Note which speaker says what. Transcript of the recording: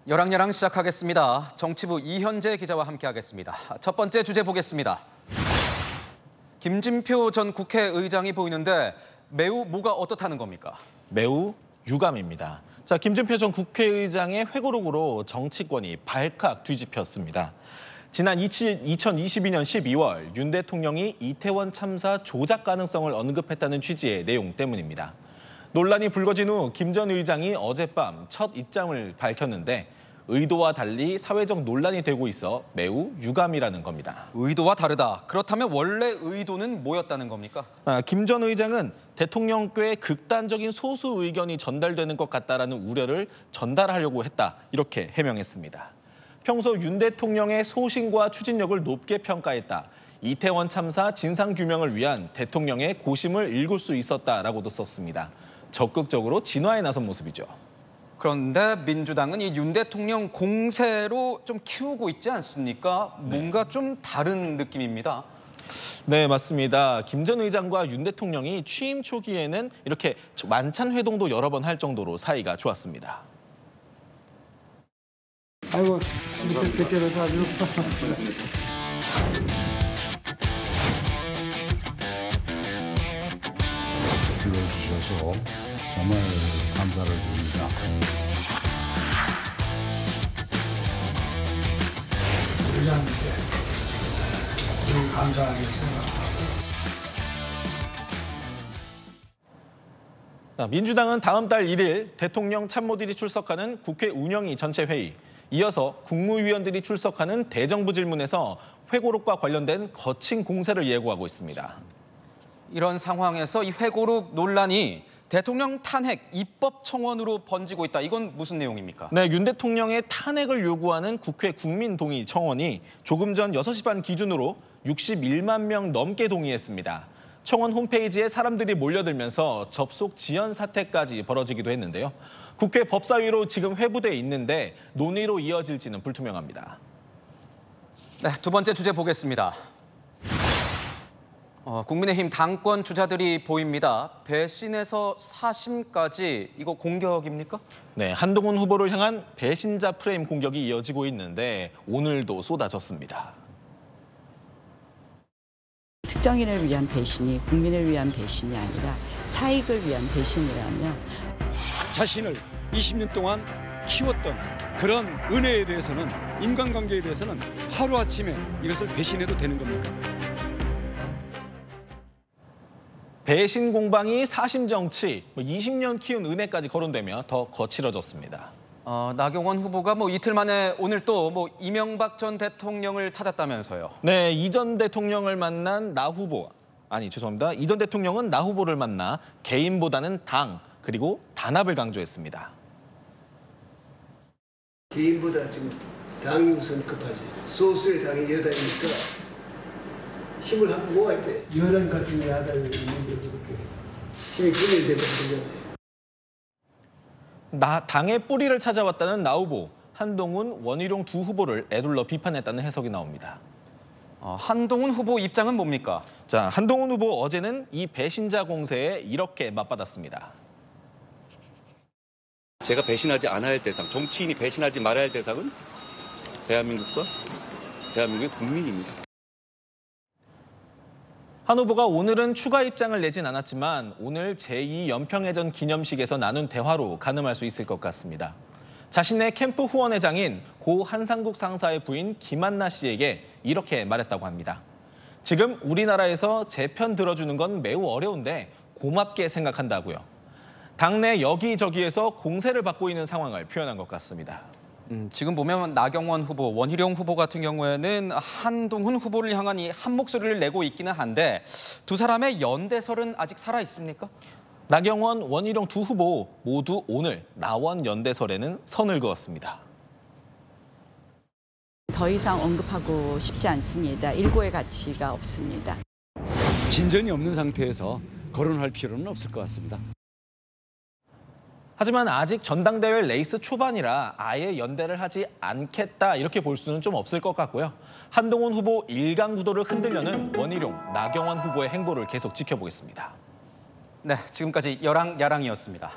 Speaker 1: 여랑야랑 시작하겠습니다. 정치부 이현재 기자와 함께하겠습니다. 첫 번째 주제 보겠습니다. 김진표 전 국회의장이 보이는데 매우 뭐가 어떻다는 겁니까?
Speaker 2: 매우 유감입니다. 자, 김진표 전 국회의장의 회고록으로 정치권이 발칵 뒤집혔습니다. 지난 2022년 12월 윤 대통령이 이태원 참사 조작 가능성을 언급했다는 취지의 내용 때문입니다. 논란이 불거진 후 김 전 의장이 어젯밤 첫 입장을 밝혔는데 의도와 달리 사회적 논란이 되고 있어 매우 유감이라는 겁니다.
Speaker 1: 의도와 다르다. 그렇다면 원래 의도는 뭐였다는 겁니까?
Speaker 2: 김 전 의장은 대통령께 극단적인 소수 의견이 전달되는 것 같다라는 우려를 전달하려고 했다. 이렇게 해명했습니다. 평소 윤 대통령의 소신과 추진력을 높게 평가했다. 이태원 참사 진상규명을 위한 대통령의 고심을 읽을 수 있었다라고도 썼습니다. 적극적으로 진화에 나선 모습이죠.
Speaker 1: 그런데 민주당은 이 윤 대통령 공세로 좀 키우고 있지 않습니까? 뭔가 좀 다른 느낌입니다.
Speaker 2: 네, 맞습니다. 김 전 의장과 윤 대통령이 취임 초기에는 이렇게 만찬 회동도 여러 번 할 정도로 사이가 좋았습니다.
Speaker 3: 아이고, 이렇게 뵙게 아주.
Speaker 4: 불러주셔서 정말 감사를 드립니다.
Speaker 3: 의장님께 매우 감사하게 생각합니다.
Speaker 2: 민주당은 다음 달 1일 대통령 참모들이 출석하는 국회 운영위 전체 회의, 이어서 국무위원들이 출석하는 대정부 질문에서 회고록과 관련된 거친 공세를 예고하고 있습니다.
Speaker 1: 이런 상황에서 이 회고록 논란이 대통령 탄핵 입법 청원으로 번지고 있다. 이건 무슨 내용입니까?
Speaker 2: 네, 윤 대통령의 탄핵을 요구하는 국회 국민동의 청원이 조금 전 6시 반 기준으로 61만 명 넘게 동의했습니다. 청원 홈페이지에 사람들이 몰려들면서 접속 지연 사태까지 벌어지기도 했는데요. 국회 법사위로 지금 회부돼 있는데 논의로 이어질지는 불투명합니다.
Speaker 1: 네, 두 번째 주제 보겠습니다. 국민의힘 당권 주자들이 보입니다. 배신에서 사심까지 이거 공격입니까?
Speaker 2: 네, 한동훈 후보를 향한 배신자 프레임 공격이 이어지고 있는데 오늘도 쏟아졌습니다.
Speaker 5: 특정인을 위한 배신이 국민을 위한 배신이 아니라 사익을 위한 배신이라면
Speaker 6: 자신을 20년 동안 키웠던 그런 은혜에 대해서는, 인간관계에 대해서는 하루아침에 이것을 배신해도 되는 겁니까?
Speaker 2: 배신 공방이 사심 정치, 20년 키운 은혜까지 거론되며 더 거칠어졌습니다.
Speaker 1: 나경원 후보가 이틀 만에 오늘 또 이명박 전 대통령을 찾았다면서요.
Speaker 2: 네, 이 전 대통령을 만난 이 전 대통령은 나 후보를 만나 개인보다는 당, 그리고 단합을 강조했습니다.
Speaker 7: 개인보다 지금 당이 우선 급하지. 소수의 당이 여당이니까 힘을 한번 모아야 돼. 여당 같은 야당이 있는데 그렇게 힘이 분열되면 안 되잖아요.
Speaker 2: 당의 뿌리를 찾아왔다는 나 후보, 한동훈, 원희룡 두 후보를 에둘러 비판했다는 해석이 나옵니다.
Speaker 1: 한동훈 후보 입장은 뭡니까?
Speaker 2: 자, 한동훈 후보 어제는 이 배신자 공세에 이렇게 맞받았습니다.
Speaker 8: 제가 배신하지 않아야 할 대상, 정치인이 배신하지 말아야 할 대상은 대한민국과 대한민국의 국민입니다.
Speaker 2: 한 후보가 오늘은 추가 입장을 내진 않았지만 오늘 제2연평해전 기념식에서 나눈 대화로 가늠할 수 있을 것 같습니다. 자신의 캠프 후원회장인 고 한상국 상사의 부인 김한나 씨에게 이렇게 말했다고 합니다. 지금 우리나라에서 제 편 들어주는 건 매우 어려운데 고맙게 생각한다고요. 당내 여기저기에서 공세를 받고 있는 상황을 표현한 것 같습니다.
Speaker 1: 지금 보면 나경원 후보, 원희룡 후보 같은 경우에는 한동훈 후보를 향한 이 한 목소리를 내고 있기는 한데 두 사람의 연대설은 아직 살아 있습니까?
Speaker 2: 나경원, 원희룡 두 후보 모두 오늘 나원 연대설에는 선을 그었습니다.
Speaker 5: 더 이상 언급하고 싶지 않습니다. 일고의 가치가 없습니다.
Speaker 6: 진전이 없는 상태에서 거론할 필요는 없을 것 같습니다.
Speaker 2: 하지만 아직 전당대회 레이스 초반이라 아예 연대를 하지 않겠다 이렇게 볼 수는 좀 없을 것 같고요. 한동훈 후보 일강 구도를 흔들려는 원희룡, 나경원 후보의 행보를 계속 지켜보겠습니다.
Speaker 1: 네, 지금까지 여랑야랑이었습니다.